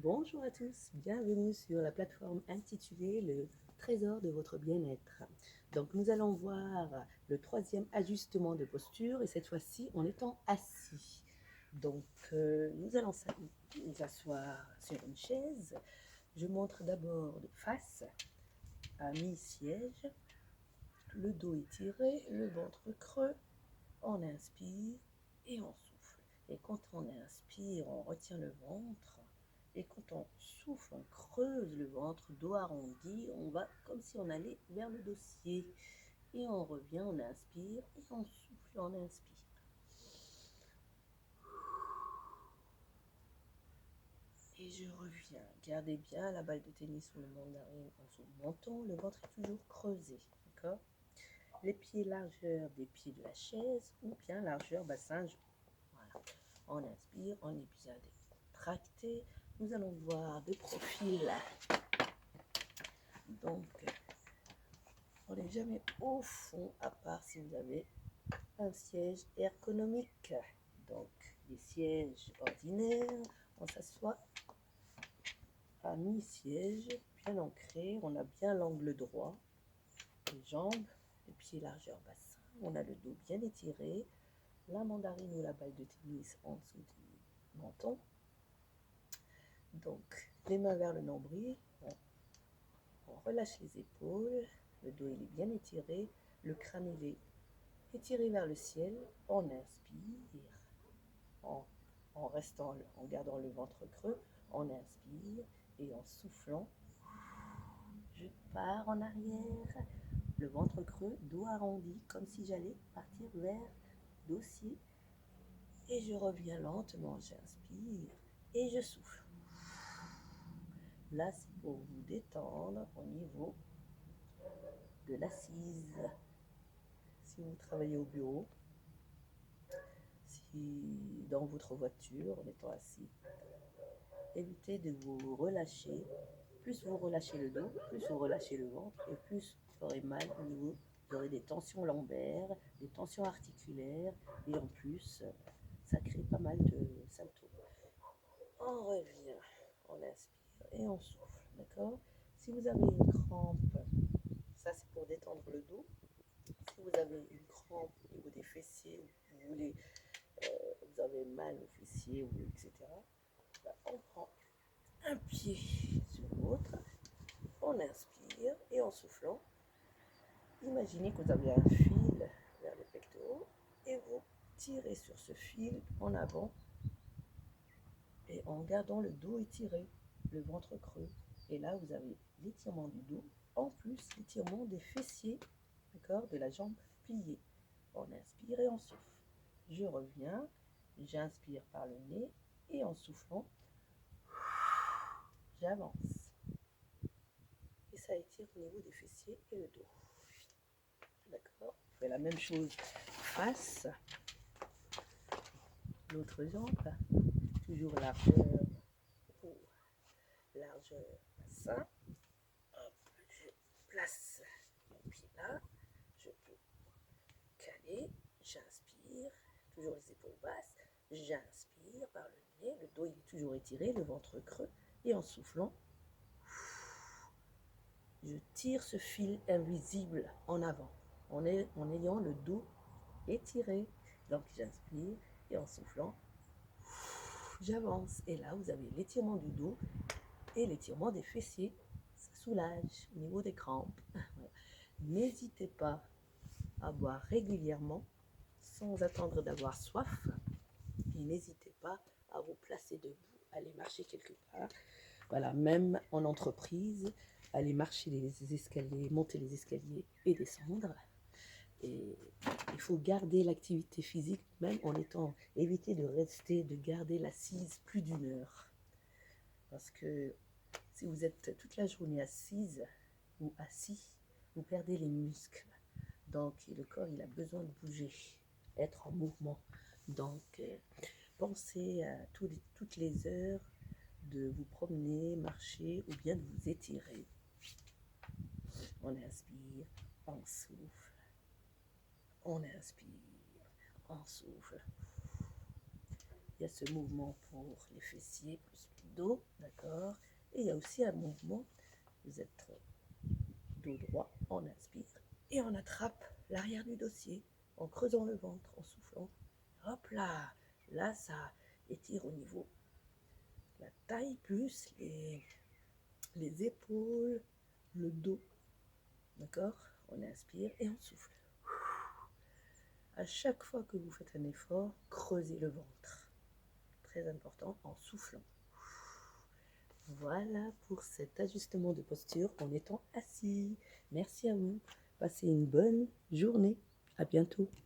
Bonjour à tous, bienvenue sur la plateforme intitulée Le Trésor de votre bien-être. Donc nous allons voir le troisième ajustement de posture et cette fois-ci en étant assis. Donc nous allons nous asseoir sur une chaise. Je montre d'abord de face à mi-siège, le dos étiré, le ventre creux. On inspire et on souffle. Et quand on inspire, on retient le ventre. Et quand on souffle, on creuse le ventre, dos arrondi. On va comme si on allait vers le dossier. Et on revient, on inspire et on souffle, on inspire. Et je reviens. Gardez bien la balle de tennis ou le mandarin en dessous du menton. Le ventre est toujours creusé. D'accord? Les pieds largeur des pieds de la chaise ou bien largeur bassin. Voilà. On inspire, on est bien détracté. Nous allons voir de profil. Donc, on n'est jamais au fond, à part si vous avez un siège ergonomique. Donc, les sièges ordinaires, on s'assoit à mi-siège, bien ancré. On a bien l'angle droit, les jambes, les pieds largeur bassin. On a le dos bien étiré, la mandarine ou la balle de tennis en dessous du menton. Donc, les mains vers le nombril, on relâche les épaules, le dos il est bien étiré, le crâne il est étiré vers le ciel, on inspire, en gardant le ventre creux, on inspire et en soufflant, je pars en arrière, le ventre creux, dos arrondi, comme si j'allais partir vers dossier et je reviens lentement, j'inspire et je souffle. Là, c'est pour vous détendre au niveau de l'assise. Si vous travaillez au bureau, si dans votre voiture, en étant assis, évitez de vous relâcher. Plus vous relâchez le dos, plus vous relâchez le ventre, et plus vous aurez mal au niveau, vous aurez des tensions lombaires, des tensions articulaires, et en plus, ça crée pas mal de symptômes. On revient, on inspire et on souffle, d'accord? Si vous avez une crampe, ça c'est pour détendre le dos. Si vous avez une crampe au niveau des fessiers, vous avez mal aux fessiers, etc., on prend un pied sur l'autre, on inspire et en soufflant, imaginez que vous avez un fil vers les pectoraux et vous tirez sur ce fil en avant et en gardant le dos étiré, le ventre creux. Et là, vous avez l'étirement du dos, en plus l'étirement des fessiers, d'accord, de la jambe pliée. On inspire et on souffle. Je reviens, j'inspire par le nez et en soufflant, j'avance. Et ça étire au niveau des fessiers et le dos. D'accord? On fait la même chose face, l'autre jambe, toujours largeur bassin. Hop, je place mon pied là, je peux caler, j'inspire, toujours les épaules basses, j'inspire par le nez, le dos il est toujours étiré, le ventre creux, et en soufflant, je tire ce fil invisible en avant, en ayant le dos étiré. Donc j'inspire et en soufflant, j'avance. Et là, vous avez l'étirement du dos et l'étirement des fessiers. Ça soulage au niveau des crampes. N'hésitez pas à boire régulièrement sans attendre d'avoir soif. Et n'hésitez pas à vous placer debout, aller marcher quelque part. Voilà, même en entreprise, aller marcher les escaliers, monter les escaliers et descendre. Et il faut garder l'activité physique, même en étant, éviter de rester, de garder l'assise plus d'1 heure. Parce que si vous êtes toute la journée assise ou assis, vous perdez les muscles. Donc le corps, il a besoin de bouger, être en mouvement. Donc pensez à toutes les heures de vous promener, marcher ou bien de vous étirer. On inspire, on souffle. On inspire, on souffle. Il y a ce mouvement pour les fessiers plus le dos, d'accord. Et il y a aussi un mouvement, vous êtes dos droit, on inspire et on attrape l'arrière du dossier en creusant le ventre, en soufflant. Hop là, là ça étire au niveau de la taille plus les épaules, le dos, d'accord. On inspire et on souffle. À chaque fois que vous faites un effort, creusez le ventre. Très important, en soufflant. Voilà pour cet ajustement de posture en étant assis. Merci à vous. Passez une bonne journée. À bientôt.